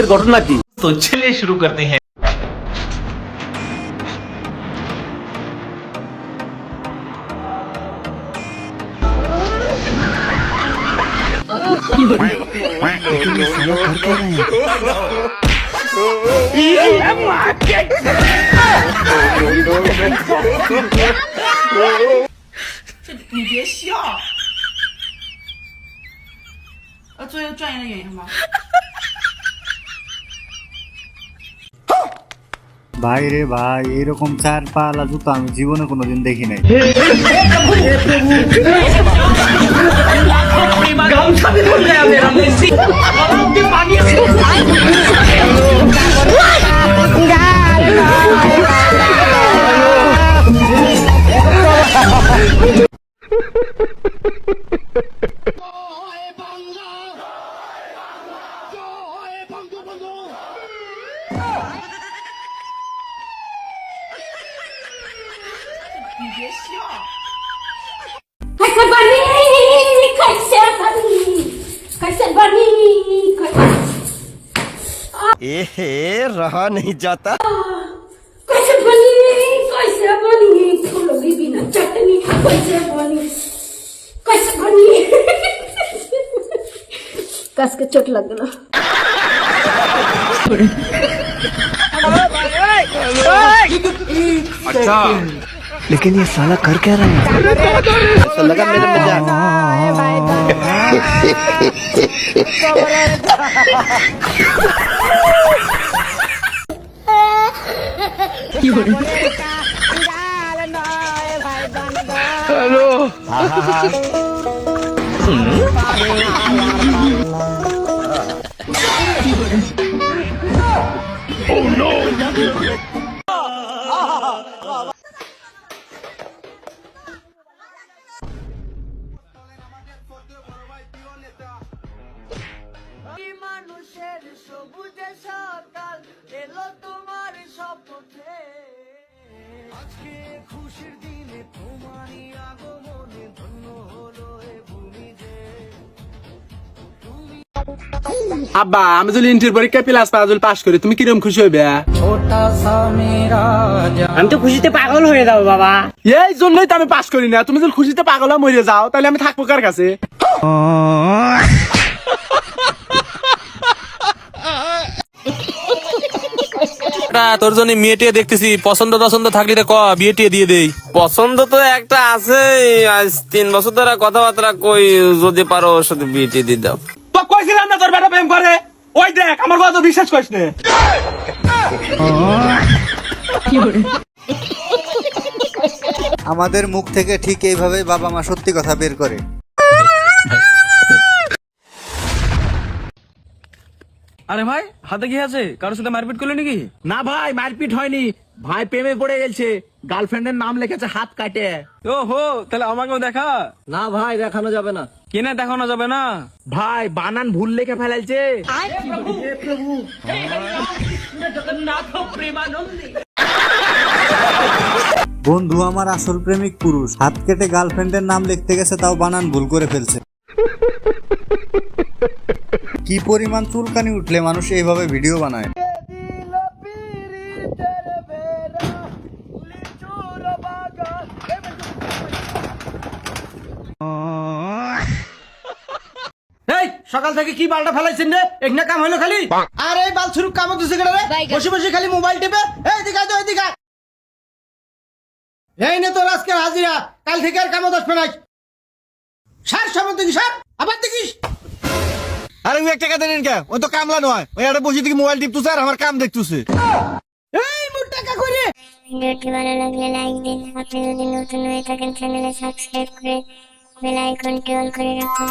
আজকের ঘটনা কি? तो चलिए शुरू करते हैं।你别笑，做一个专业的演员吧。 ভাই রে ভাই, এরকম চার পালা জুতো আমি জীবনে কোনোদিন দেখি নাই।你别笑。 कैसे बनी कैसे बनी एहे रहा नहीं जाता। कैसे बनी फूलों की बिना चटनी कैसे बनी कस के चोट लग गया। अच्छा लेकिन ये साला कर क्या रहा है? ऐसा लगा मेरे मजाक। हेलो মানুষের সবুজে সকাল এলো তোমার স্বপ্নে আজকে খুশির দিনে তোমারই আগমনে ধন্য হলো এ ভূমি যে আব্বা, আমি যদি ইন্টার পরীক্ষা প্লাস পাস করি, তুমি কিরকম খুশি হইবে? আমি তো খুশিতে পাগল হয়ে যাবো বাবা। এই জন্যই তো আমি পাস করি না। তুমি যদি খুশিতে পাগল হয়ে মরে যাও, তাহলে আমি থাকবো কার কাছে? তোর জন্য মেয়ে টিয়ে দেখতেছি, পছন্দ থাকলে ক বিয়ে টিয়ে দিয়ে দেই। পছন্দ তো একটা আছে, আজ 3 বছর ধরে কথাবার্তা কই, যদি পারো ওর সাথে বিয়ে টিয়ে দিয়ে দাও। তো কইছিলাম না তোর বেটা প্রেম করে? ওই দেখ, আমার কথা তো বিশ্বাস করিস না। আমাদের মুখ থেকে ঠিক এইভাবেই বাবা মা সত্যি কথা বের করে। আরে ভাই, হাতে কি আছে? কারোর সাথে মারপিট করলি নাকি? না ভাই, মারপিট হয়নি। ভাই প্রেমে পড়ে গেছে, গার্লফ্রেন্ডের নাম লিখেছে হাত কাটে। ও হো, তাহলে আমাকেও দেখা। না ভাই, দেখানো যাবে না। কেনে দেখানো যাবে না? ভাই বানান ভুল লিখে ফেলাইছে। বন্ধু আমার আসল প্রেমিক পুরুষ, হাত কেটে গার্লফ্রেন্ডের নাম লিখতে গেছে, তাও বানান ভুল করে ফেলছে। কি পরিমাণ চুলকানি উঠলে মানুষ এইভাবে ভিডিও বানায়? এই সকাল থেকে কি বালটা ফেলাইছেন রে? একনা কাম হলো খালি? আর এই বাল শুরু কাম হচ্ছে কেন রে? বসে বসে খালি মোবাইল টিপে। এই দিকে আয় তো, এদিকে আয়। এই নে তোর আজকে হাজিরা, কাল থেকে আর কামও দশ নাই। সার সময় দেখিস, আবার দেখিস। আরে ওই 1 টাকা দেন কে? ও তো কামলা নয়, ওই একটা বসে থেকে মোবাইল টিপতেছে আর আমার কাম দেখতেছে। এই মোর টাকা করে। ভিডিওটি ভালো লাগলে লাইক দিন। আপনি যদি নতুন হয়ে থাকেন চ্যানেলে সাবস্ক্রাইব করে বেল আইকনটি অন করে রাখুন।